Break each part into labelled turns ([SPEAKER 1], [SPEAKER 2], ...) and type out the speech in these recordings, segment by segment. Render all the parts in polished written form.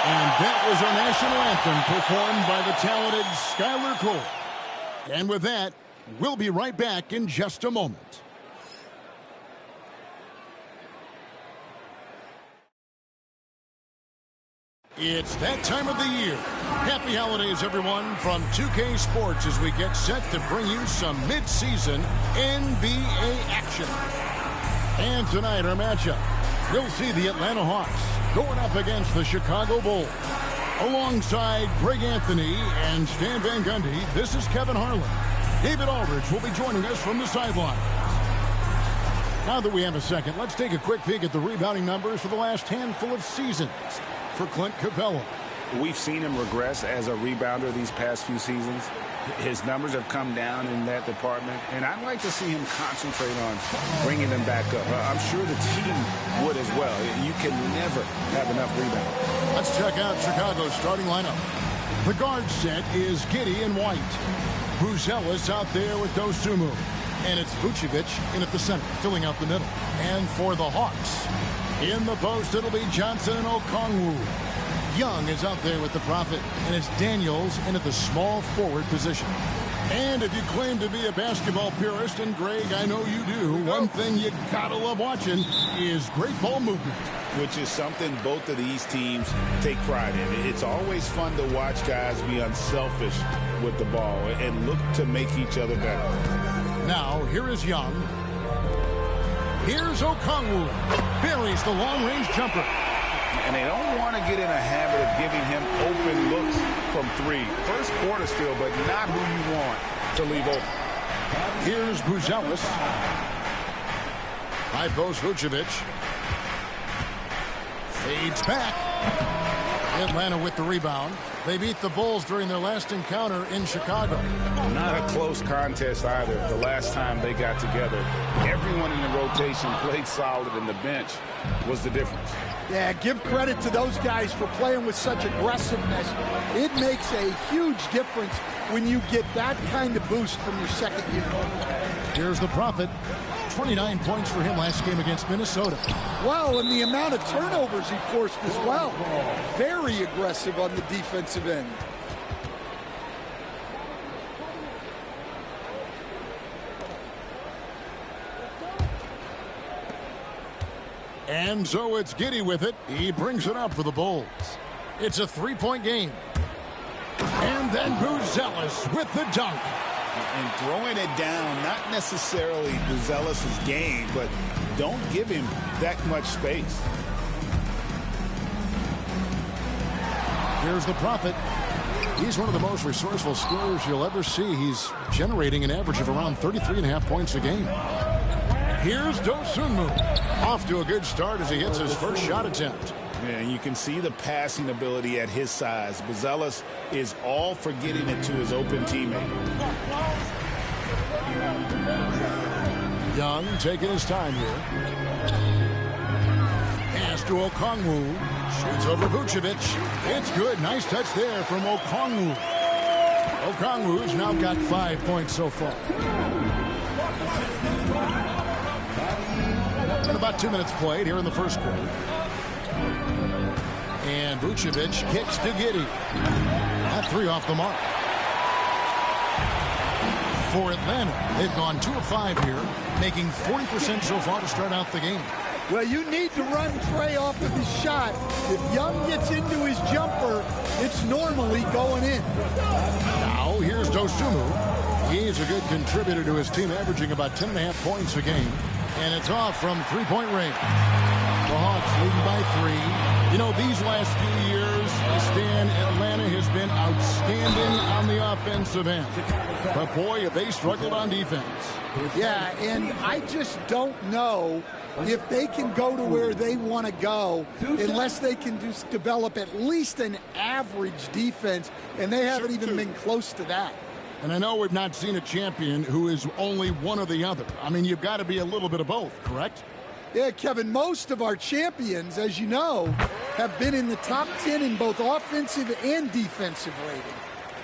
[SPEAKER 1] And that was our national anthem performed by the talented Skylar Cole. And with that, we'll be right back in just a moment. It's that time of the year. Happy holidays, everyone, from 2K Sports as we get set to bring you some mid-season NBA action. And tonight, our matchup, we'll see the Atlanta Hawks going up against the Chicago Bulls. Alongside Greg Anthony and Stan Van Gundy, this is Kevin Harlan. David Aldridge will be joining us from the sideline. Now that we have a second, let's take a quick peek at the rebounding numbers for the last handful of seasons for Clint Capella.
[SPEAKER 2] We've seen him regress as a rebounder these past few seasons. His numbers have come down in that department, and I'd like to see him concentrate on bringing them back up. I'm sure the team would as well. You can never have enough rebounds.
[SPEAKER 1] Let's check out Chicago's starting lineup. The guard set is Giddey and White. Buzelis out there with Dosunmu. And it's Vucevic in at the center, filling out the middle. And for the Hawks, in the post, it'll be Johnson and Okongwu. Young is out there with the Prophet, and it's Daniels in at the small forward position. And if you claim to be a basketball purist, and Greg, I know you do, one thing you gotta love watching is great ball movement.
[SPEAKER 2] Which is something both of these teams take pride in. It's always fun to watch guys be unselfish with the ball and look to make each other better.
[SPEAKER 1] Now, here is Young. Here's Okongwu. Buries the long-range jumper.
[SPEAKER 2] And they don't want to get in a habit of giving him open looks from three. First quarter still, but not who you want to leave open.
[SPEAKER 1] Here's Buzelis. High post Vucevic. Fades back. Atlanta with the rebound. They beat the Bulls during their last encounter in Chicago.
[SPEAKER 2] Not a close contest either. The last time they got together, everyone in the rotation played solid, and the bench was the difference.
[SPEAKER 3] Yeah, give credit to those guys for playing with such aggressiveness. It makes a huge difference when you get that kind of boost from your second unit.
[SPEAKER 1] Here's the Prophet. 29 points for him last game against Minnesota.
[SPEAKER 3] Well, and the amount of turnovers he forced as well. Very aggressive on the defensive end.
[SPEAKER 1] And so it's Giddey with it. He brings it up for the Bulls. It's a three-point game. And then Buzelis with the dunk.
[SPEAKER 2] And throwing it down, not necessarily Buzelis' game, but don't give him that much space.
[SPEAKER 1] Here's the Prophet. He's one of the most resourceful scorers you'll ever see. He's generating an average of around 33.5 points a game. Here's Dosunmu. Off to a good start as he hits his first shot attempt.
[SPEAKER 2] Yeah, you can see the passing ability at his size. Buzelis is all for getting it to his open teammate.
[SPEAKER 1] Young taking his time here. Pass to Okongwu. Shoots over Vucevic. It's good. Nice touch there from Okongwu. Okongwu's now got 5 points so far. And about 2 minutes played here in the first quarter. And Vucevic kicks to Giddey. That three off the mark. For Atlanta, they've gone 2 of 5 here, making 40% so far to start out the game.
[SPEAKER 3] Well, you need to run Trey off of his shot. If Young gets into his jumper, it's normally going in.
[SPEAKER 1] Now, here's Dosunmu. He's a good contributor to his team, averaging about 10.5 points a game. And it's off from three-point range. The Hawks leading by 3. You know, these last few years, Stan, Atlanta has been outstanding on the offensive end. But boy, have they struggled on defense.
[SPEAKER 3] Yeah, and I just don't know if they can go to where they want to go unless they can just develop at least an average defense, and they haven't even been close to that.
[SPEAKER 1] And I know we've not seen a champion who is only one or the other. I mean, you've got to be a little bit of both, correct?
[SPEAKER 3] Yeah, Kevin, most of our champions, as you know, have been in the top 10 in both offensive and defensive rating.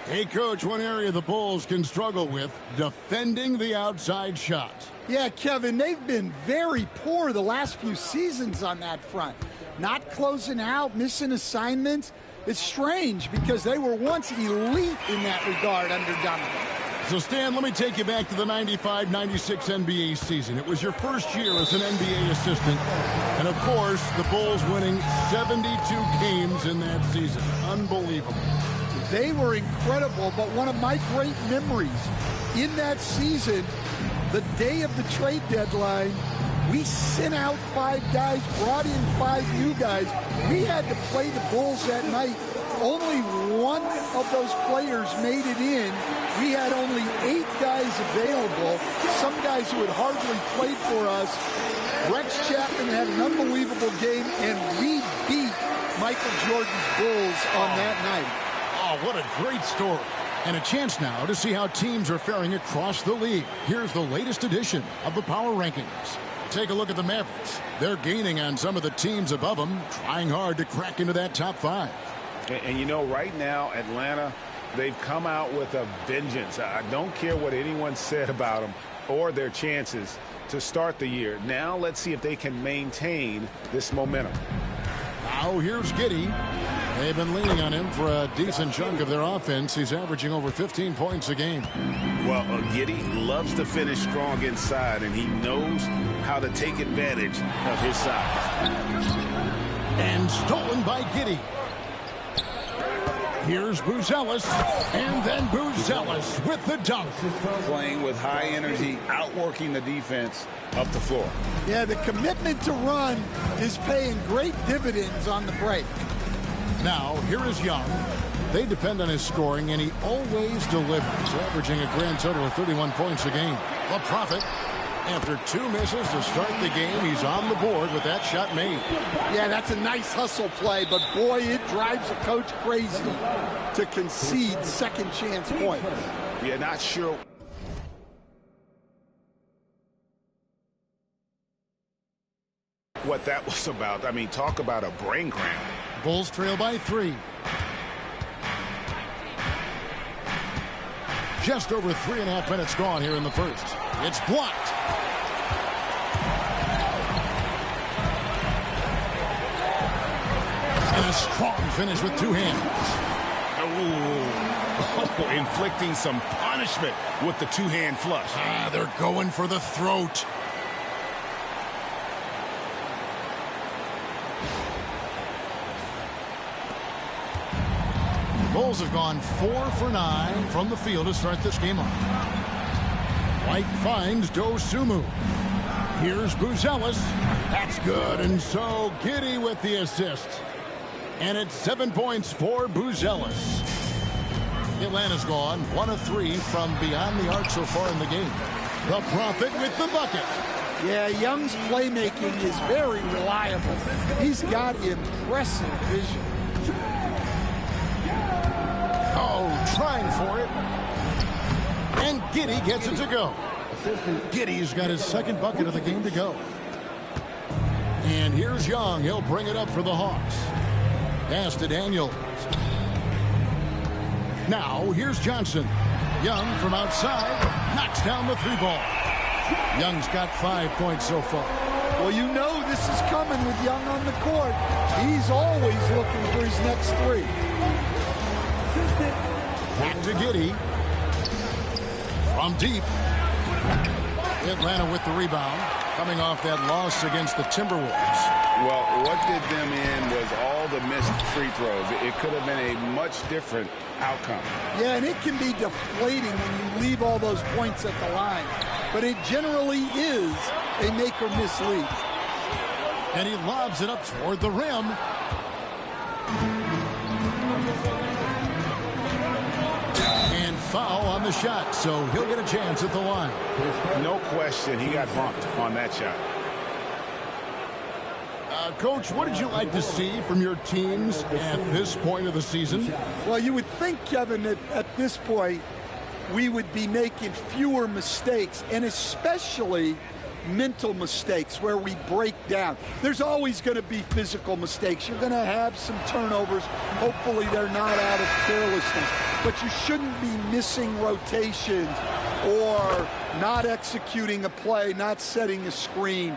[SPEAKER 1] Hey, Coach, one area the Bulls can struggle with, defending the outside shot.
[SPEAKER 3] Yeah, Kevin, they've been very poor the last few seasons on that front. not closing out, missing assignments. It's strange because they were once elite in that regard under Donovan.
[SPEAKER 1] So, Stan, let me take you back to the 95-96 NBA season. It was your first year as an NBA assistant. And, of course, the Bulls winning 72 games in that season. Unbelievable.
[SPEAKER 3] They were incredible, but one of my great memories in that season, the day of the trade deadline, we sent out 5 guys, brought in 5 new guys. We had to play the Bulls that night. Only one of those players made it in. We had only 8 guys available, some guys who had hardly played for us. Rex Chapman had an unbelievable game, and we beat Michael Jordan's Bulls on that night.
[SPEAKER 1] Oh, what a great story. And a chance now to see how teams are faring across the league. Here's the latest edition of the Power Rankings. Take a look at the Mavericks. They're gaining on some of the teams above them, trying hard to crack into that top 5.
[SPEAKER 2] And you know, right now, Atlanta, they've come out with a vengeance. I don't care what anyone said about them or their chances to start the year. Now let's see if they can maintain this momentum.
[SPEAKER 1] Now here's Giddey. They've been leaning on him for a decent chunk of their offense. He's averaging over 15 points a game.
[SPEAKER 2] Well, Giddey loves to finish strong inside, and he knows how to take advantage of his size.
[SPEAKER 1] And stolen by Giddey. Here's Buzelis, and then Buzelis with the dunk.
[SPEAKER 2] Playing with high energy, outworking the defense up the floor.
[SPEAKER 3] Yeah, the commitment to run is paying great dividends on the break.
[SPEAKER 1] Now, here is Young. They depend on his scoring, and he always delivers, averaging a grand total of 31 points a game. The Prophet, after 2 misses to start the game, he's on the board with that shot made.
[SPEAKER 3] Yeah, that's a nice hustle play, but boy, it drives a coach crazy to concede second chance points.
[SPEAKER 2] Yeah, not sure what that was about. I mean, talk about a brain cramp.
[SPEAKER 1] Bulls trail by 3. Just over 3.5 minutes gone here in the first. It's blocked. And a strong finish with 2 hands.
[SPEAKER 2] Oh, inflicting some punishment with the 2-hand flush.
[SPEAKER 1] They're going for the throat. Bulls have gone 4 for 9 from the field to start this game off. White finds Dosunmu. Here's Buzelis. That's good, and so Giddey with the assist. And it's 7 points for Buzelis. Atlanta's gone 1 of 3 from beyond the arc so far in the game. The Prophet with the bucket.
[SPEAKER 3] Yeah, Young's playmaking is very reliable. He's got impressive vision.
[SPEAKER 1] Oh, trying for it. And Giddey gets it to go. Giddey's got his second bucket of the game to go. And here's Young. He'll bring it up for the Hawks. Pass to Daniels. Now, here's Johnson. Young from outside knocks down the 3 ball. Young's got 5 points so far.
[SPEAKER 3] Well, you know this is coming with Young on the court. He's always looking for his next 3.
[SPEAKER 1] Back to Giddey. From deep. Atlanta with the rebound. Coming off that loss against the Timberwolves.
[SPEAKER 2] Well, what did them in was all the missed free throws. It could have been a much different outcome.
[SPEAKER 3] Yeah, and it can be deflating when you leave all those points at the line. But it generally is a make-or-miss lead.
[SPEAKER 1] And he lobs it up toward the rim. And foul on the shot, so he'll get a chance at the line.
[SPEAKER 2] No question, he got bumped on that shot.
[SPEAKER 1] Coach, what did you like to see from your teams at this point of the season?
[SPEAKER 3] Well, you would think, Kevin, that at this point, we would be making fewer mistakes, and especially mental mistakes where we break down. There's always going to be physical mistakes. You're going to have some turnovers. Hopefully they're not out of carelessness. But you shouldn't be missing rotations or not executing a play, not setting a screen.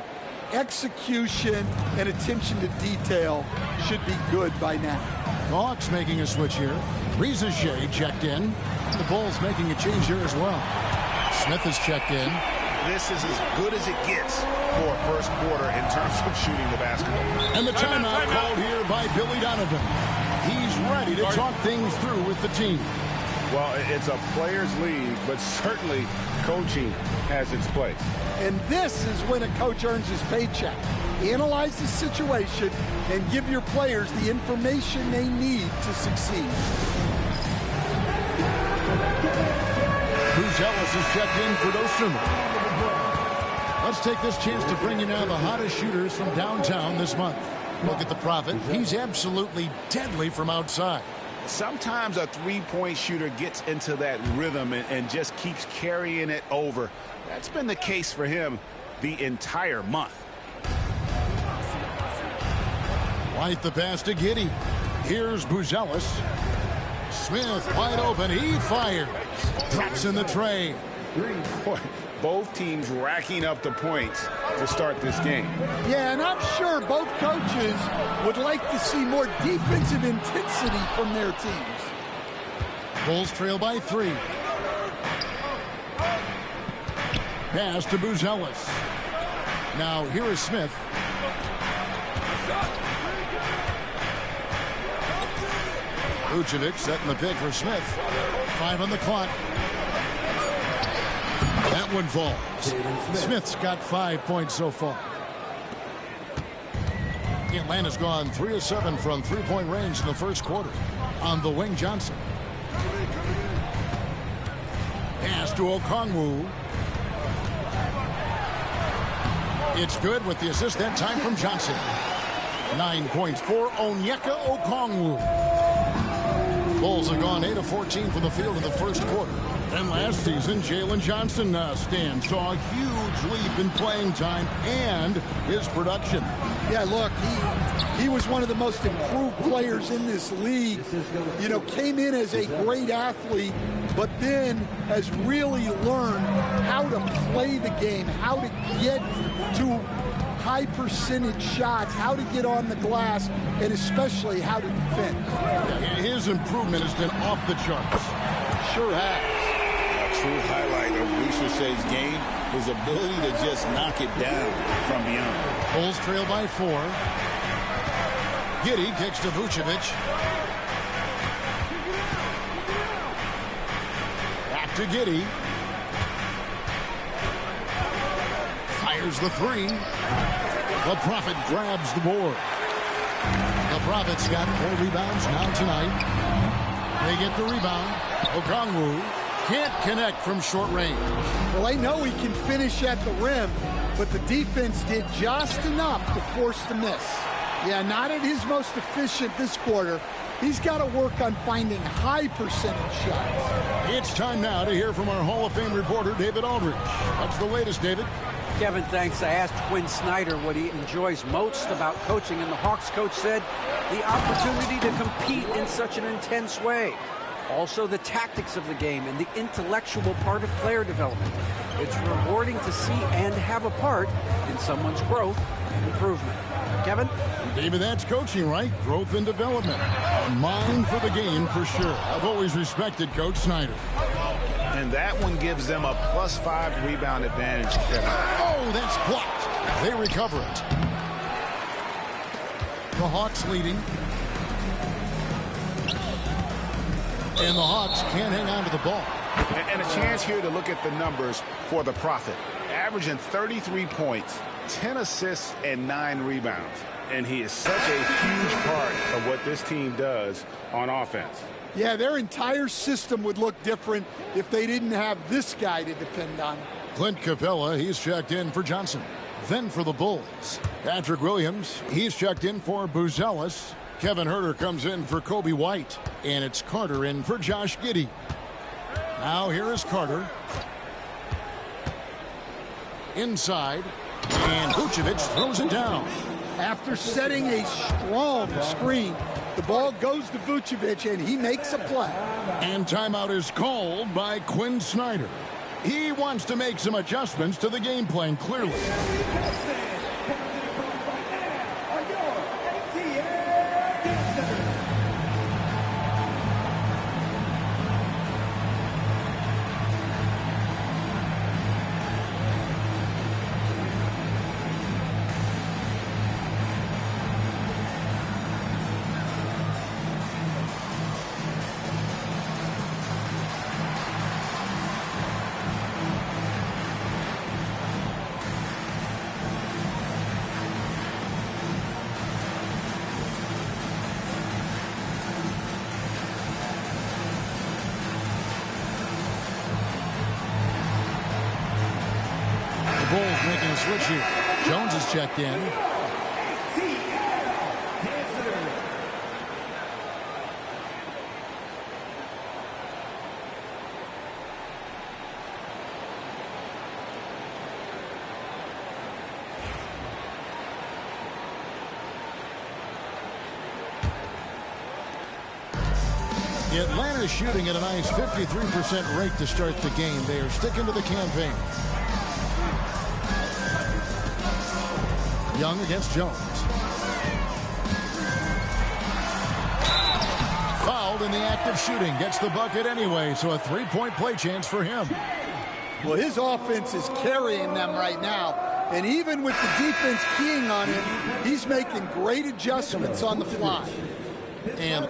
[SPEAKER 3] execution and attention to detail should be good by now.
[SPEAKER 1] Hawks making a switch here. Shea checked in. The Bulls making a change here as well. Smith is checked in.
[SPEAKER 2] This is as good as it gets for a first quarter in terms of shooting the basketball.
[SPEAKER 1] And the timeout called here by Billy Donovan. He's ready to talk things through with the team.
[SPEAKER 2] Well, it's a players' league, but certainly coaching has its place.
[SPEAKER 3] And this is when a coach earns his paycheck. Analyze the situation and give your players the information they need to succeed.
[SPEAKER 1] Buzelis is checked in for Dosunmu. Let's take this chance to bring you now the hottest shooters from downtown this month. Look at the Prophet. He's absolutely deadly from outside.
[SPEAKER 2] Sometimes a three-point shooter gets into that rhythm and just keeps carrying it over. That's been the case for him the entire month.
[SPEAKER 1] White the pass to Giddey. Here's Buzelis. Smith wide open. He fires. Drops in the tray.
[SPEAKER 2] Boy, both teams racking up the points to start this game.
[SPEAKER 3] Yeah, and I'm sure both coaches would like to see more defensive intensity from their teams.
[SPEAKER 1] Bulls trail by 3. Pass to Buzelis. Now here is Smith. Vucevic setting the pick for Smith. 5 on the clock. That one falls. Smith's got 5 points so far. Atlanta's gone 3 of 7 from three-point range in the first quarter. On the wing, Johnson. Pass to Okongwu. It's good with the assist that time from Johnson. 9 points for Onyeka Okongwu. Bulls have gone 8 of 14 from the field in the first quarter. And last season, Jalen Johnson saw a huge leap in playing time and his production.
[SPEAKER 3] Yeah, look, he was one of the most improved players in this league. You know, came in as a great athlete, but then has really learned how to play the game, how to get to high percentage shots, how to get on the glass, and especially how to defend.
[SPEAKER 1] His improvement has been off the charts. Sure has.
[SPEAKER 4] True highlight of Shea's game, his ability to just knock it down from beyond.
[SPEAKER 1] Bulls trail by 4. Giddey kicks to Vucevic. Back to Giddey. Fires the 3. The Prophet grabs the board. The Prophet's got 4 rebounds now tonight. They get the rebound. Okongwu can't connect from short range.
[SPEAKER 3] Well, I know he can finish at the rim, but the defense did just enough to force the miss. Yeah, not at his most efficient this quarter. He's got to work on finding high percentage shots.
[SPEAKER 1] It's time now to hear from our Hall of Fame reporter, David Aldridge. What's the latest, David?
[SPEAKER 5] Kevin, thanks. I asked Quinn Snyder what he enjoys most about coaching, and the Hawks coach said the opportunity to compete in such an intense way. Also, the tactics of the game and the intellectual part of player development. It's rewarding to see and have a part in someone's growth and improvement. Kevin?
[SPEAKER 1] David, that's coaching, right? Growth and development. A mind for the game, for sure. I've always respected Coach Snyder.
[SPEAKER 2] And that one gives them a +5 rebound advantage.
[SPEAKER 1] Oh, that's blocked. They recover it. The Hawks leading. And the Hawks can't hang on to the ball.
[SPEAKER 2] And a chance here to look at the numbers for the Prophet. Averaging 33 points, 10 assists, and 9 rebounds. And he is such a huge part of what this team does on offense.
[SPEAKER 3] Yeah, their entire system would look different if they didn't have this guy to depend on.
[SPEAKER 1] Clint Capella, he's checked in for Johnson. Then for the Bulls, Patrick Williams, he's checked in for Buzelis. Kevin Huerter comes in for Kobe White. And it's Carter in for Josh Giddey. Now here is Carter. Inside. And Vucevic throws it down.
[SPEAKER 3] After setting a strong screen, the ball goes to Vucevic, and he makes a play.
[SPEAKER 1] And timeout is called by Quinn Snyder. He wants to make some adjustments to the game plan, clearly. switch here. Jones is checked in. Atlanta's shooting at a nice 53% rate to start the game. They are sticking to the campaign. Young against Jones. Fouled in the act of shooting. Gets the bucket anyway, so a three-point play chance for him.
[SPEAKER 3] Well, his offense is carrying them right now. And even with the defense keying on him, he's making great adjustments on the fly.
[SPEAKER 1] And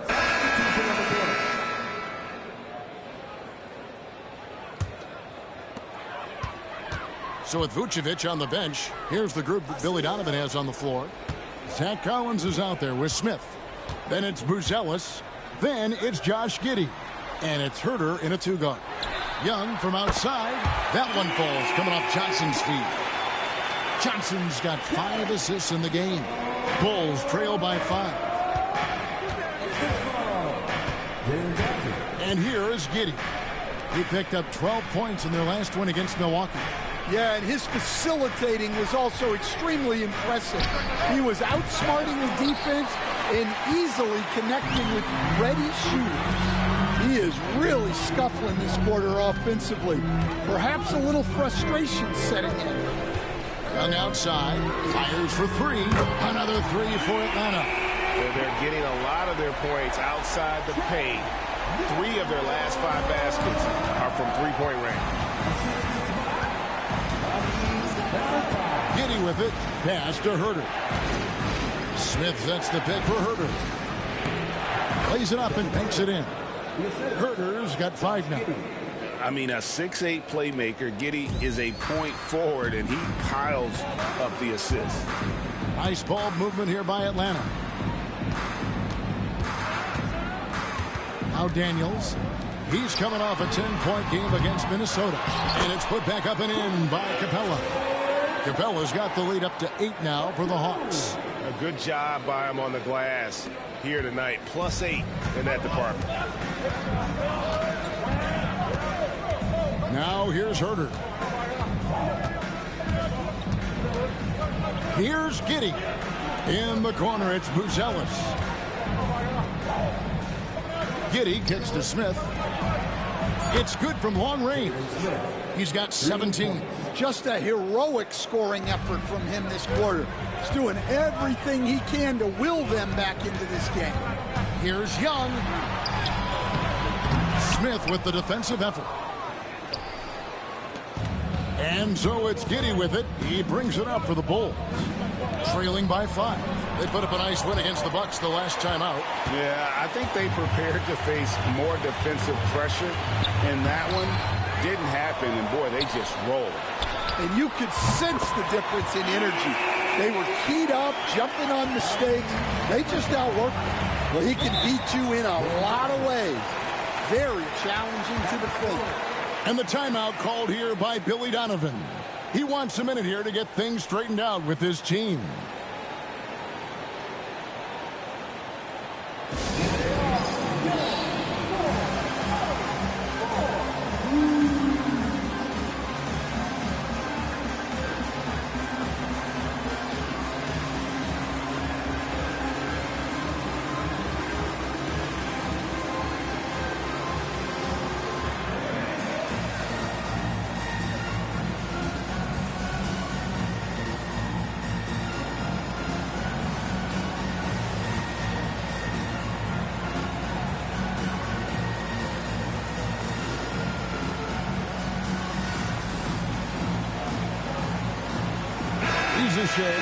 [SPEAKER 1] so with Vucevic on the bench, here's the group that Billy Donovan has on the floor. Zach Collins is out there with Smith. Then it's Buzelis. Then it's Josh Giddey. And it's Herter in a two-guard. Young from outside. That one falls coming off Johnson's feet. Johnson's got 5 assists in the game. Bulls trail by 5. And here is Giddey. He picked up 12 points in their last win against Milwaukee.
[SPEAKER 3] Yeah, and his facilitating was also extremely impressive. He was outsmarting the defense and easily connecting with ready shooters. He is really scuffling this quarter offensively. Perhaps a little frustration setting in.
[SPEAKER 1] Young outside, fires for 3. Another 3 for Atlanta.
[SPEAKER 2] They're getting a lot of their points outside the paint. 3 of their last 5 baskets are from three-point range.
[SPEAKER 1] Giddey with it. Pass to Herter. Smith sets the pick for Herter. Plays it up and banks it in. Herter's got 5 now.
[SPEAKER 2] I mean, a 6'8" playmaker. Giddey is a point forward, and he piles up the assists.
[SPEAKER 1] Nice ball movement here by Atlanta. Now Daniels. He's coming off a 10-point game against Minnesota. And it's put back up and in by Capella. Capella's got the lead up to 8 now for the Hawks.
[SPEAKER 2] A good job by him on the glass here tonight. +8 in that department.
[SPEAKER 1] Now here's Herter. Here's Giddey. In the corner, it's Buzelis. Giddey kicks to Smith. It's good from long range. He's got 17.
[SPEAKER 3] Just a heroic scoring effort from him this quarter. He's doing everything he can to will them back into this game.
[SPEAKER 1] Here's Young. Smith with the defensive effort. And so it's Giddey with it. He brings it up for the Bulls. Trailing by 5. They put up a nice win against the Bucks the last time out.
[SPEAKER 2] Yeah, I think they prepared to face more defensive pressure, and that one didn't happen, and boy, they just rolled.
[SPEAKER 3] And you could sense the difference in energy. They were keyed up, jumping on mistakes. They just outworked him. Well, he can beat you in a lot of ways. Very challenging to defend.
[SPEAKER 1] And the timeout called here by Billy Donovan. He wants a minute here to get things straightened out with his team.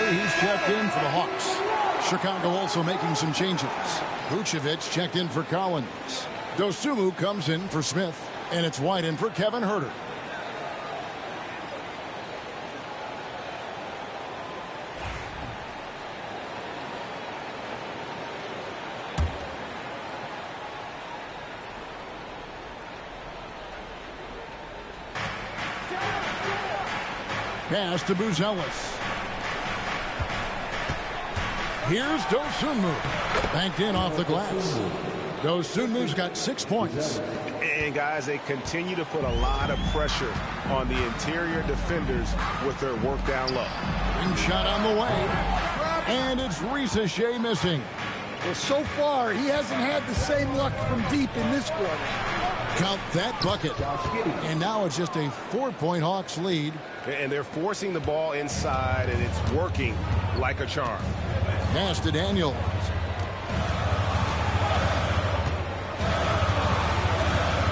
[SPEAKER 1] He's checked in for the Hawks. Chicago also making some changes. Vucevic checked in for Collins. Dosunmu comes in for Smith. And it's White in for Kevin Herter. Pass to Buzelis. Here's Dosunmu. Banked in off the glass. Dosunmu's got 6 points.
[SPEAKER 2] And, guys, they continue to put a lot of pressure on the interior defenders with their work down low.
[SPEAKER 1] Ring shot on the way. And it's Ricochet missing.
[SPEAKER 3] Well, so far, he hasn't had the same luck from deep in this quarter.
[SPEAKER 1] Count that bucket. And now it's just a 4-point Hawks lead.
[SPEAKER 2] And they're forcing the ball inside, and it's working like a charm.
[SPEAKER 1] Pass to Daniels.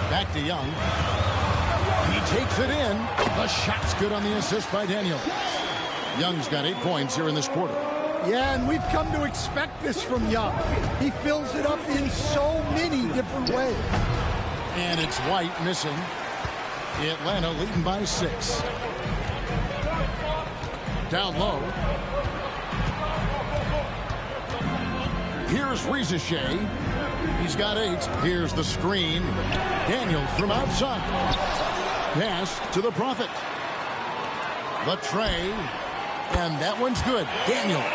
[SPEAKER 1] Back to Young. He takes it in. The shot's good on the assist by Daniels. Young's got 8 points here in this quarter.
[SPEAKER 3] Yeah, and we've come to expect this from Young. He fills it up in so many different ways.
[SPEAKER 1] And it's White missing. Atlanta leading by 6. Down low. Here's Ricochet. He's got 8. Here's the screen. Daniels from outside. Pass to the Prophet. The tray. And that one's good. Daniels.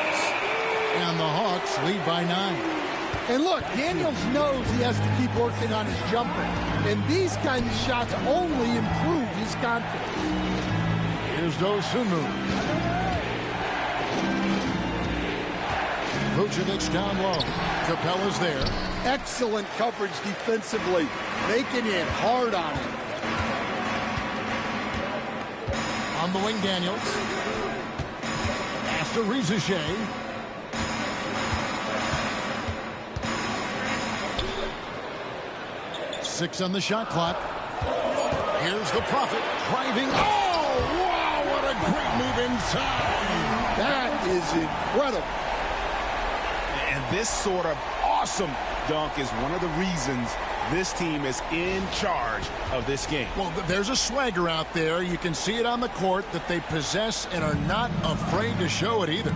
[SPEAKER 1] And the Hawks lead by 9.
[SPEAKER 3] And look, Daniels knows he has to keep working on his jumper. And these kind of shots only improve his confidence.
[SPEAKER 1] Here's Dosunmu. Vucevic down low. Capella's there.
[SPEAKER 3] Excellent coverage defensively. Making it hard on him.
[SPEAKER 1] On the wing, Daniels. Pass to Ricochet. Six on the shot clock. Here's the Prophet driving. Oh, wow, what a great move inside.
[SPEAKER 3] That is incredible.
[SPEAKER 2] And this sort of awesome dunk is one of the reasons this team is in charge of this game.
[SPEAKER 1] Well, there's a swagger out there. You can see it on the court that they possess and are not afraid to show it either.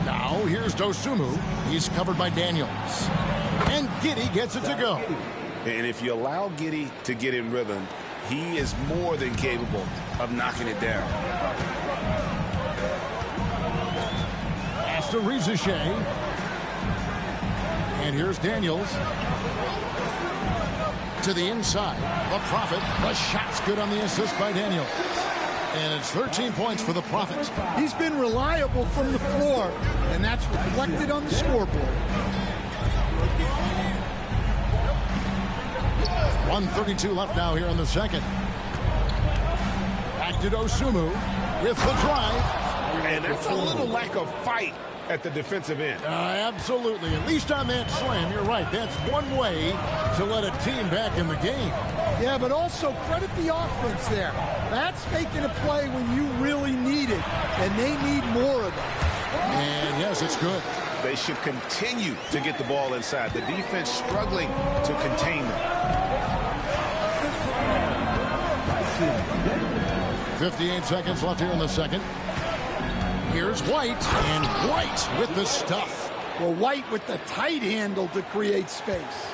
[SPEAKER 1] Now, here's Dosunmu. He's covered by Daniels. And Giddey gets it to go.
[SPEAKER 2] And if you allow Giddey to get in rhythm, he is more than capable of knocking it down.
[SPEAKER 1] Pass to Ricochet. And here's Daniels. To the inside. The Prophet. The shot's good on the assist by Daniels. And it's 13 points for the Prophet.
[SPEAKER 3] He's been reliable from the floor, and that's reflected on the scoreboard.
[SPEAKER 1] 1:32 left now here in the second. Back to Dosunmu with the drive.
[SPEAKER 2] And that's a little lack of fight at the defensive end.
[SPEAKER 1] Absolutely. At least on that slam, you're right. That's one way to let a team back in the game.
[SPEAKER 3] Yeah, but also credit the offense there. That's making a play when you really need it, and they need more of it.
[SPEAKER 1] And yes, it's good.
[SPEAKER 2] They should continue to get the ball inside. The defense struggling to contain them.
[SPEAKER 1] 58 seconds left here in the second. Here's White, and White with the stuff.
[SPEAKER 3] Well, White with the tight handle to create space.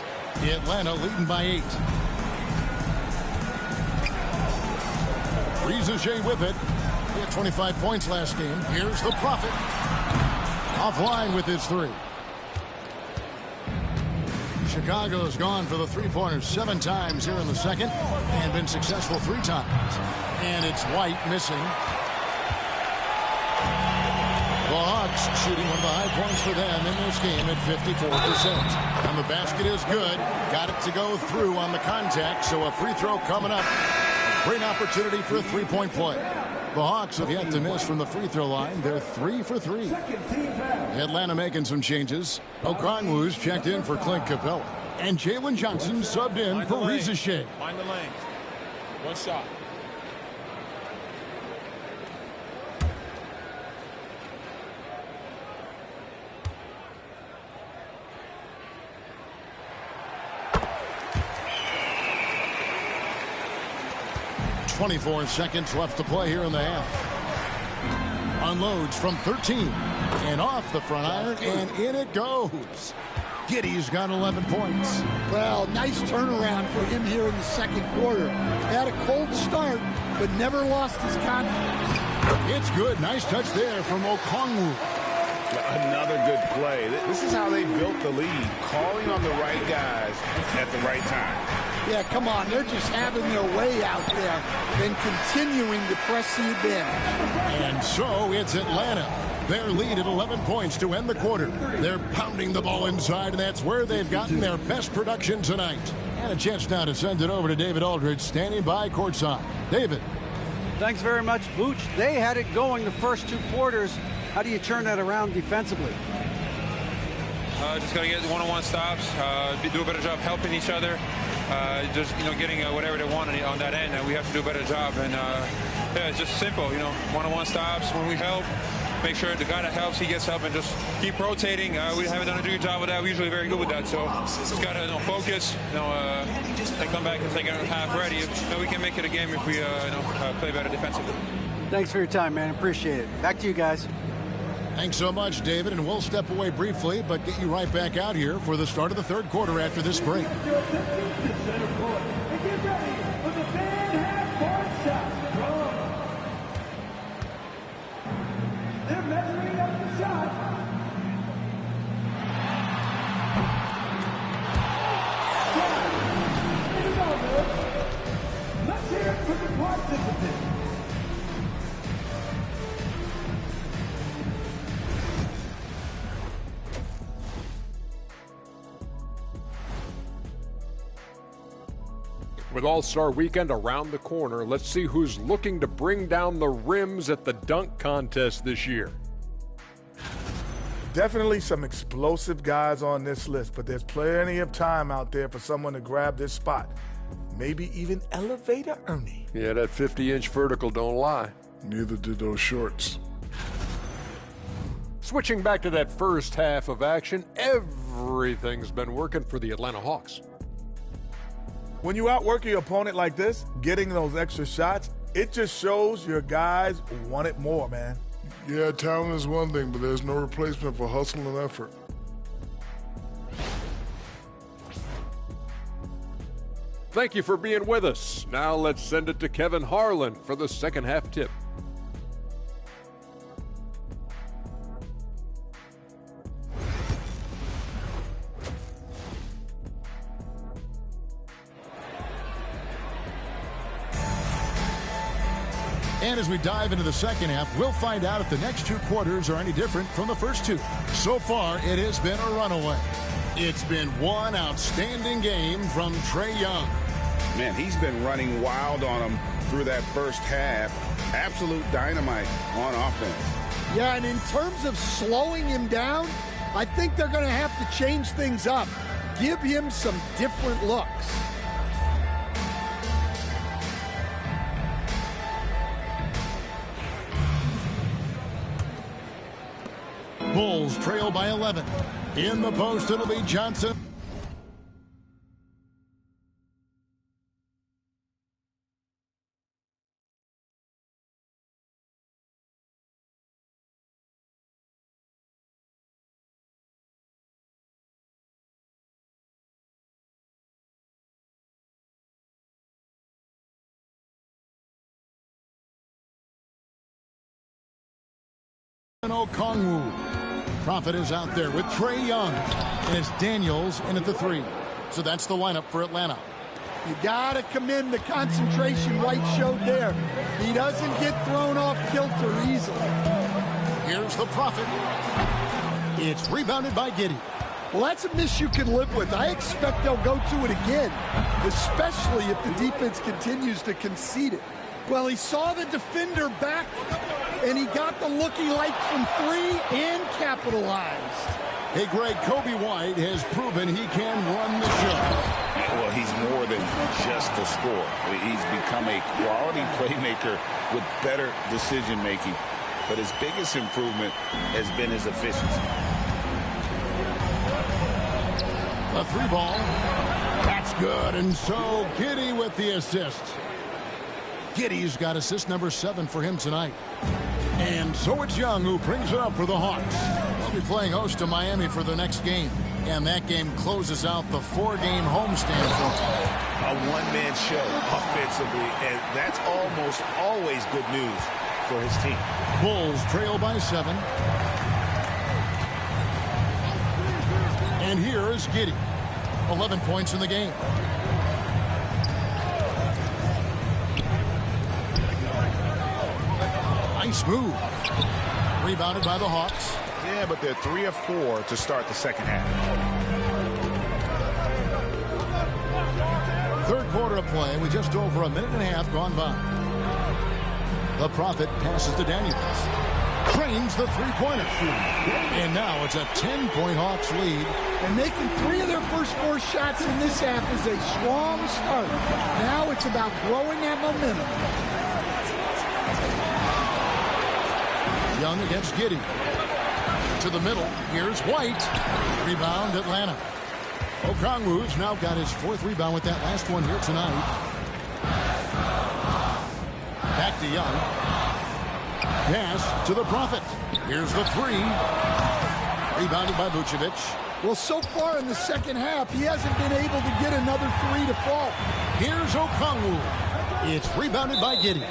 [SPEAKER 1] Atlanta leading by 8. Ricochet with it. He had 25 points last game. Here's the Prophet. Offline with his 3. Chicago's gone for the three-pointers 7 times here in the second and been successful 3 times. And it's White missing. The Hawks shooting one of the high points for them in this game at 54%. And the basket is good. Got it to go through on the contact, so a free throw coming up. Great opportunity for a 3-point play. The Hawks have yet to miss from the free throw line. They're 3 for 3. Atlanta making some changes. Okongwu's checked in for Clint Capella. And Jalen Johnson subbed in for Ricochet.
[SPEAKER 6] Find the lane. One shot.
[SPEAKER 1] .24 seconds left to play here in the half. Unloads from 13 and off the front iron, and in it goes. Giddy's got 11 points.
[SPEAKER 3] Well, nice turnaround for him here in the second quarter. Had a cold start, but never lost his confidence.
[SPEAKER 1] It's good. Nice touch there from Okongwu.
[SPEAKER 2] Another good play. This is how they built the lead, calling on the right guys at the right time.
[SPEAKER 3] Yeah, come on. They're just having their way out there and continuing to press the advantage.
[SPEAKER 1] And so it's Atlanta. Their lead at 11 points to end the quarter. They're pounding the ball inside, and that's where they've gotten their best production tonight. And a chance now to send it over to David Aldridge, standing by courtside. David.
[SPEAKER 5] Thanks very much, Vooch. They had it going the first 2 quarters. How do you turn that around defensively?
[SPEAKER 7] Just got to get one-on-one stops, do a better job helping each other, just, getting whatever they want on that end, and we have to do a better job. And, yeah, it's just simple, one-on-one stops when we help. Make sure the guy that helps, he gets help, and just keep rotating. We haven't done a good job with that. We're usually very good with that. So just got to focus, and come back and take a half ready. We can make it a game if we play better defensively.
[SPEAKER 5] Thanks for your time, man. Appreciate it. Back to you guys.
[SPEAKER 1] Thanks so much, David, and we'll step away briefly, but get you right back out here for the start of the third quarter after this break.
[SPEAKER 8] They're measuring up the shot. It is over. Let's hear it for the participants.
[SPEAKER 9] With All-Star Weekend around the corner, let's see who's looking to bring down the rims at the dunk contest this year.
[SPEAKER 10] Definitely some explosive guys on this list, but there's plenty of time out there for someone to grab this spot. Maybe even Elevator Ernie.
[SPEAKER 9] Yeah, that 50-inch vertical don't lie.
[SPEAKER 10] Neither did those shorts.
[SPEAKER 9] Switching back to that first half of action, everything's been working for the Atlanta Hawks.
[SPEAKER 10] When you outwork your opponent like this, getting those extra shots, it just shows your guys want it more, man.
[SPEAKER 11] Yeah, talent is one thing, but there's no replacement for hustle and effort.
[SPEAKER 9] Thank you for being with us. Now let's send it to Kevin Harlan for the second half tip.
[SPEAKER 1] And as we dive into the second half, we'll find out if the next 2 quarters are any different from the first 2. So far, it has been a runaway. It's been one outstanding game from Trae Young.
[SPEAKER 2] Man, he's been running wild on him through that first half. Absolute dynamite on offense.
[SPEAKER 3] Yeah, and in terms of slowing him down, I think they're going to have to change things up. Give him some different looks.
[SPEAKER 1] Bulls trail by 11. In the post, it'll be Johnson. Okongwu. Prophet is out there with Trae Young, and it's Daniels in at the 3. So that's the lineup for Atlanta.
[SPEAKER 3] You got to commend the concentration White showed there. He doesn't get thrown off kilter easily.
[SPEAKER 1] Here's the Prophet. It's rebounded by Giddey.
[SPEAKER 3] Well, that's a miss you can live with. I expect they'll go to it again, especially if the defense continues to concede it. Well, he saw the defender back, and he got the look he liked from 3 and capitalized.
[SPEAKER 1] Hey, Greg, Kobe White has proven he can run the show.
[SPEAKER 2] Well, he's more than just a scorer. He's become a quality playmaker with better decision-making. But his biggest improvement has been his efficiency.
[SPEAKER 1] A 3 ball. That's good. And so Giddey with the assist. Giddey's got assist number 7 for him tonight. And so it's Young who brings it up for the Hawks. Well, They'll be playing host to Miami for their next game. And that game closes out the 4-game homestand for them.
[SPEAKER 2] A one-man show offensively, and that's almost always good news for his team.
[SPEAKER 1] Bulls trail by 7. And here is Giddey. 11 points in the game. Nice move. Rebounded by the Hawks.
[SPEAKER 2] Yeah, but they're 3 of 4 to start the second half.
[SPEAKER 1] Third quarter of play with just over a minute and a half gone by. The Prophet passes to Daniels. Trains the three-pointer. And now it's a 10-point Hawks lead.
[SPEAKER 3] And making 3 of their first 4 shots in this half is a strong start. Now it's about growing that momentum.
[SPEAKER 1] Young against Giddey. To the middle. Here's White. Rebound Atlanta. Okongwu's now got his 4th rebound with that last one here tonight. Back to Young. Pass to the Prophet. Here's the 3. Rebounded by Vucevic.
[SPEAKER 3] Well, so far in the second half, he hasn't been able to get another 3 to fall.
[SPEAKER 1] Here's Okongwu. It's rebounded by Giddey.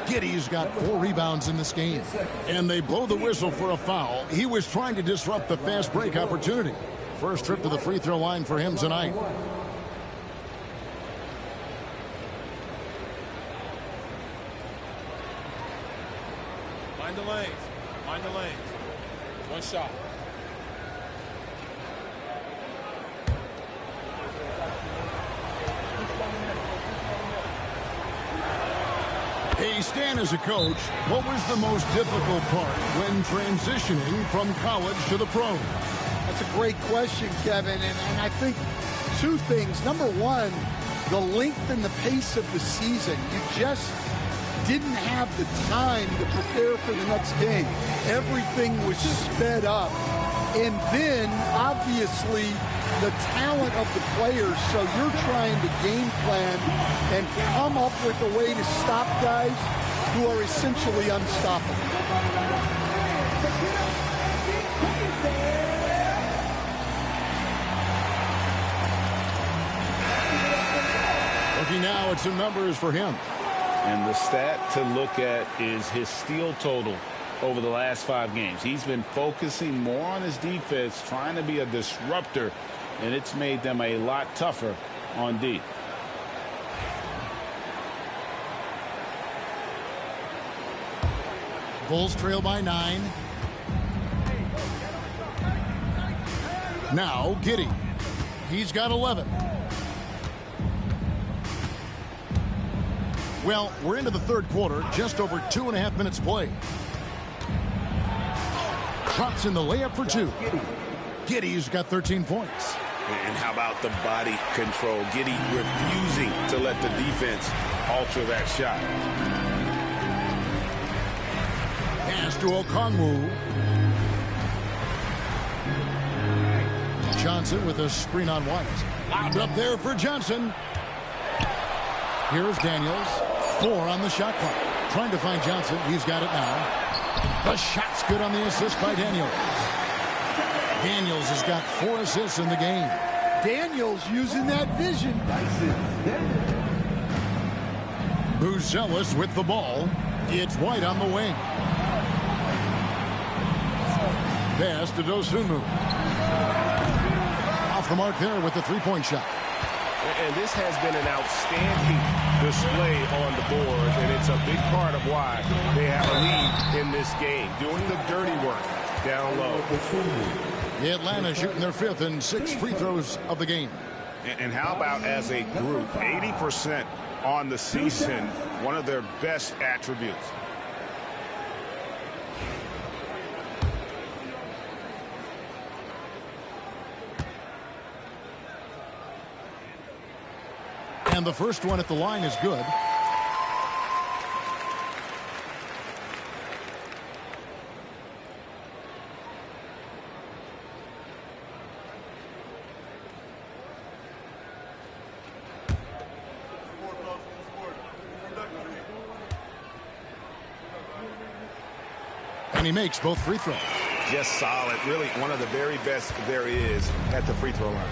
[SPEAKER 1] Giddey's got 4 rebounds in this game. And they blow the whistle for a foul. He was trying to disrupt the fast break opportunity. First trip to the free throw line for him tonight.
[SPEAKER 6] Mind the lanes. Mind the lanes. One shot.
[SPEAKER 1] Hey, Stan, as a coach, what was the most difficult part when transitioning from college to the pros?
[SPEAKER 3] That's a great question, Kevin, and I think 2 things. Number 1, the length and the pace of the season. You just didn't have the time to prepare for the next game. Everything was sped up. And then, obviously, the talent of the players, so you're trying to game plan and come up with a way to stop guys who are essentially unstoppable.
[SPEAKER 1] Looking now at some numbers for him.
[SPEAKER 2] And the stat to look at is his steal total over the last 5 games. He's been focusing more on his defense, trying to be a disruptor, and it's made them a lot tougher on D.
[SPEAKER 1] Bulls trail by 9. Now Giddey. He's got 11. Well, we're into the third quarter, just over 2.5 minutes played. Drops in the layup for 2. Giddey's got 13 points.
[SPEAKER 2] And how about the body control? Giddey refusing to let the defense alter that shot.
[SPEAKER 1] Pass to Okongwu. Johnson with a screen on White. Lobbed up there for Johnson. Here's Daniels. 4 on the shot clock. Trying to find Johnson. He's got it now. The shot's good on the assist by Daniels. Daniels has got 4 assists in the game.
[SPEAKER 3] Daniels using that vision.
[SPEAKER 1] Buzelis with the ball. It's White on the wing. Pass to Dosunmu. Off the mark there with the 3-point shot.
[SPEAKER 12] And this has been an outstanding display on the boards, and it's a big part of why they have a lead in this game, doing the dirty work down low.
[SPEAKER 1] Atlanta shooting their 5th and 6th free throws of the game.
[SPEAKER 2] And how about as a group, 80% on the season, one of their best attributes.
[SPEAKER 1] And the first one at the line is good. And he makes both free throws.
[SPEAKER 2] just solid. Really one of the very best there is at the free throw line.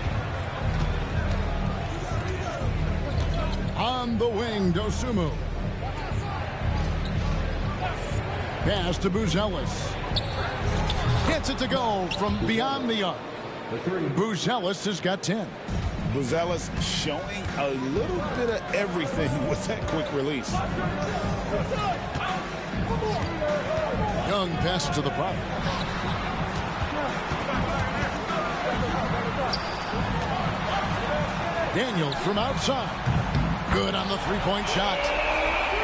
[SPEAKER 1] On the wing, Dosunmu. Pass to Buzelis. Gets it to go from beyond the arc. Buzelis has got 10.
[SPEAKER 2] Buzelis showing a little bit of everything with that quick release.
[SPEAKER 1] Young passes to the prop. Daniels from outside. Good on the three-point shot.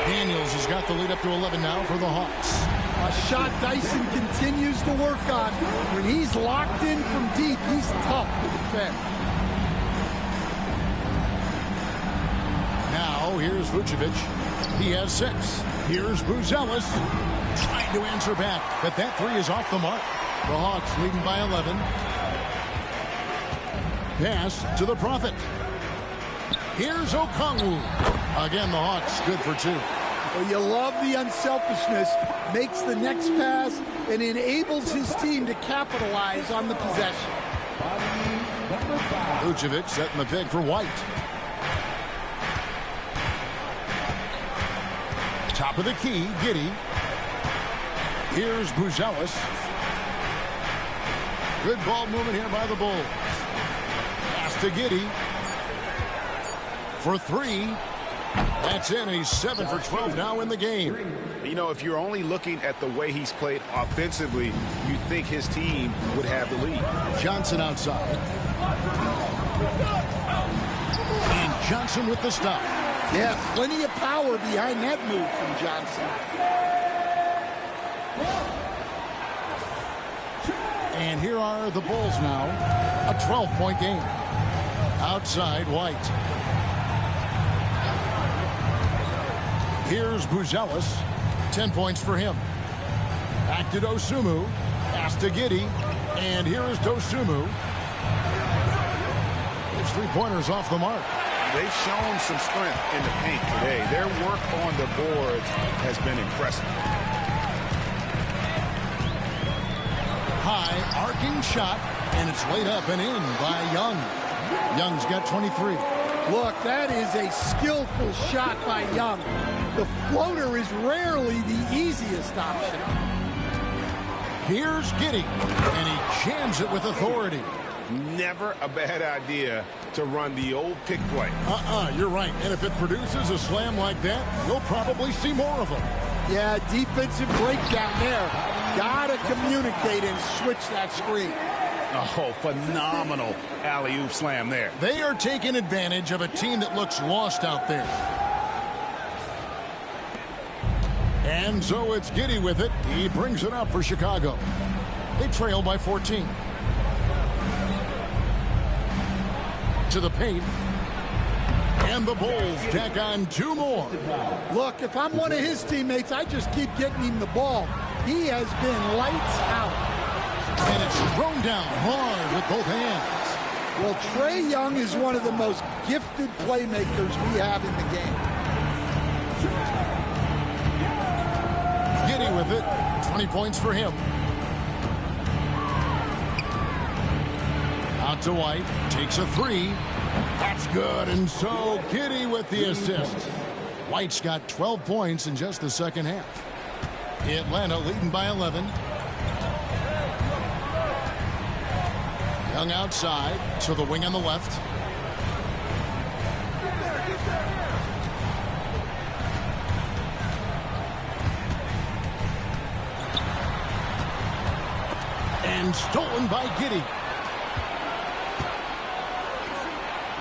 [SPEAKER 1] Daniels has got the lead up to 11 now for the Hawks.
[SPEAKER 3] A shot Dyson continues to work on. When he's locked in from deep, he's tough to defend.
[SPEAKER 1] Now, here's Vucevic. He has 6. Here's Buzelis. Trying to answer back, but that three is off the mark. The Hawks leading by 11. Pass to the Prophet. Here's Okongwu. Again, the Hawks good for 2.
[SPEAKER 3] Well, you love the unselfishness. Makes the next pass and enables his team to capitalize on the possession.
[SPEAKER 1] Vucevic setting the pick for White. Top of the key, Giddey. Here's Buzelis. Good ball movement here by the Bulls. Pass to Giddey. For 3. That's in. He's 7 for 12 now in the game.
[SPEAKER 2] You know, if you're only looking at the way he's played offensively, you think his team would have the lead.
[SPEAKER 1] Johnson outside. And Johnson with the stop.
[SPEAKER 3] Yeah, plenty of power behind that move from Johnson.
[SPEAKER 1] And here are the Bulls now. A 12-point game. Outside, White. Here's Buzelis. 10 points for him. Back to Dosunmu. Pass to Giddey. And here is Dosunmu. His three-pointers off the mark.
[SPEAKER 2] They've shown some strength in the paint today. Their work on the boards has been impressive.
[SPEAKER 1] High arcing shot, and it's laid up and in by Young. Young's got 23.
[SPEAKER 3] Look, that is a skillful shot by Young. The floater is rarely the easiest option.
[SPEAKER 1] Here's Giddey, and he jams it with authority.
[SPEAKER 2] Never a bad idea to run the old pick play.
[SPEAKER 1] You're right. And if it produces a slam like that, you'll probably see more of them.
[SPEAKER 3] Yeah, defensive breakdown there. Gotta communicate and switch that screen.
[SPEAKER 2] Oh, phenomenal alley-oop slam there.
[SPEAKER 1] They are taking advantage of a team that looks lost out there. And so it's Giddey with it. He brings it up for Chicago. They trail by 14. To the paint. And the Bulls tack on 2 more.
[SPEAKER 3] Look, if I'm one of his teammates, I just keep getting him the ball. He has been lights out.
[SPEAKER 1] And it's thrown down hard with both hands.
[SPEAKER 3] Well, Trae Young is one of the most gifted playmakers we have in the game.
[SPEAKER 1] Giddey with it. 20 points for him. Out to White. Takes a 3. That's good. And so Giddey with the assist. White's got 12 points in just the second half. Atlanta leading by 11. Young outside to the wing on the left. And stolen by Giddey.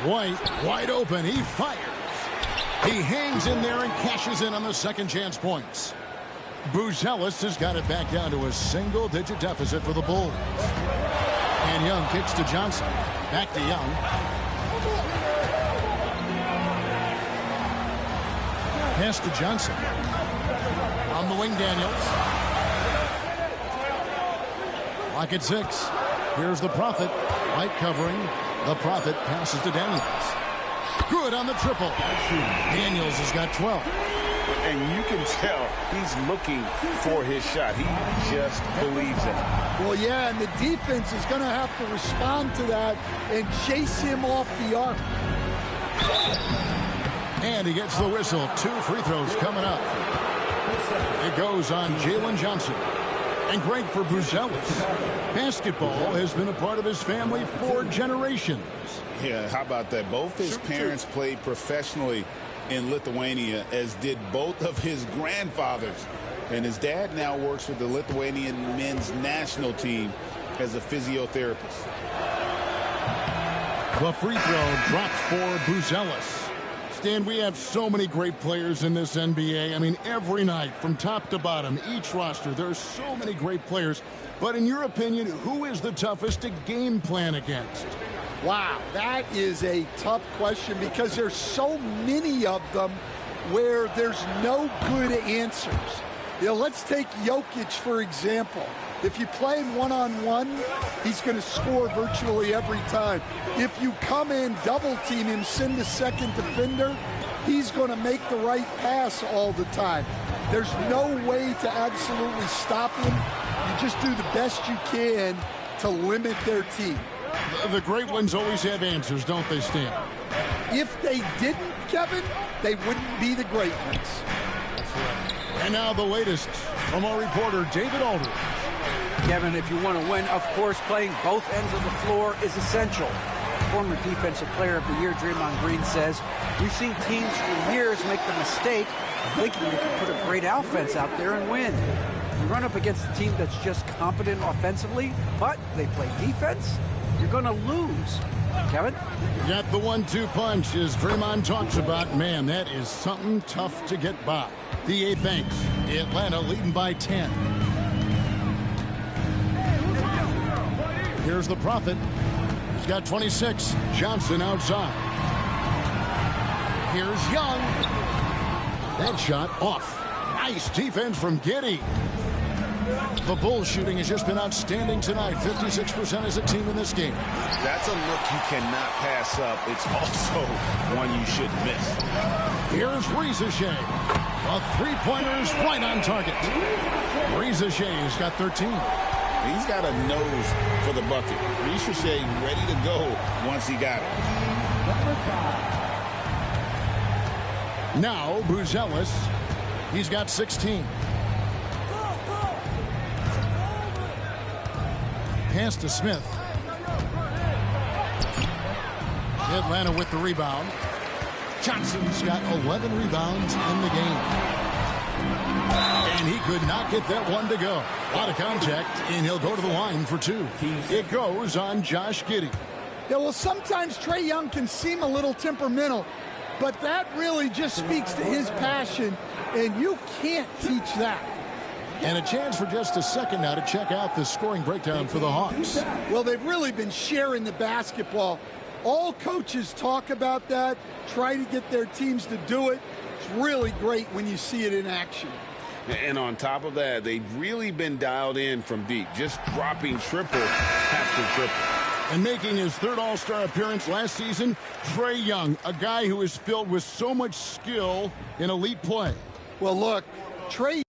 [SPEAKER 1] White wide open. He fires. He hangs in there and cashes in on the second chance points. Buzelis has got it back down to a single-digit deficit for the Bulls. And Young kicks to Johnson. Back to Young. Pass to Johnson. On the wing, Daniels. Lock at 6. Here's the Prophet. White covering. The Prophet passes to Daniels. Good on the triple. Daniels has got 12.
[SPEAKER 2] And you can tell he's looking for his shot. He just believes in it.
[SPEAKER 3] Well, yeah, and the defense is going to have to respond to that and chase him off the arc.
[SPEAKER 1] And he gets the whistle. 2 free throws coming up. It goes on Jalen Johnson. And great for Buzelis. Basketball has been a part of his family for generations.
[SPEAKER 4] Yeah, how about that? Both his parents played professionally in Lithuania, as did both of his grandfathers. And his dad now works with the Lithuanian men's national team as a physiotherapist.
[SPEAKER 1] The free throw drops for Buzelis. Stan, we have so many great players in this NBA. I mean, every night, from top to bottom, each roster, there are so many great players. But in your opinion, who is the toughest to game plan against?
[SPEAKER 3] Wow, that is a tough question because there's so many of them where there's no good answers. You know, let's take Jokic, for example. If you play him one-on-one, he's going to score virtually every time. If you come in, double-team him, send a second defender, he's going to make the right pass all the time. There's no way to absolutely stop him. You just do the best you can to limit their team.
[SPEAKER 1] The great ones always have answers, don't they, Stan?
[SPEAKER 3] If they didn't, Kevin, they wouldn't be the great ones.
[SPEAKER 1] And now the latest from our reporter, David Aldridge.
[SPEAKER 5] Kevin, if you want to win, of course, playing both ends of the floor is essential. Former Defensive Player of the Year Draymond Green says, we've seen teams for years make the mistake of thinking they can put a great offense out there and win. You run up against a team that's just competent offensively, but they play defense, you're going to lose. Kevin?
[SPEAKER 1] Got the 1-2 punch, as Draymond talks about. Man, that is something tough to get by. The 8 thanks. Atlanta leading by 10. Here's the Prophet. He's got 26. Johnson outside. Here's Young. That shot off. Nice defense from Giddey. The Bulls shooting has just been outstanding tonight. 56% as a team in this game.
[SPEAKER 2] That's a look you cannot pass up. It's also one you should miss.
[SPEAKER 1] Here's Rizachet. The three-pointer's right on target. Rizachet's got 13.
[SPEAKER 4] He's got a nose for the bucket. Rizachet ready to go once he got it.
[SPEAKER 1] Now Buzelis. He's got 16. Pass to Smith. Atlanta with the rebound. Johnson's got 11 rebounds in the game. And he could not get that one to go. Out of contact, and he'll go to the line for 2. It goes on Josh Giddey.
[SPEAKER 3] Yeah, well, sometimes Trae Young can seem a little temperamental, but that really just speaks to his passion, and you can't teach that.
[SPEAKER 1] And a chance for just a second now to check out the scoring breakdown for the Hawks.
[SPEAKER 3] Well, they've really been sharing the basketball. All coaches talk about that, try to get their teams to do it. It's really great when you see it in action.
[SPEAKER 2] And on top of that, they've really been dialed in from deep, just dropping triple after triple.
[SPEAKER 1] And making his 3rd All-Star appearance last season, Trae Young, a guy who is filled with so much skill in elite play.
[SPEAKER 3] Well, look, Trae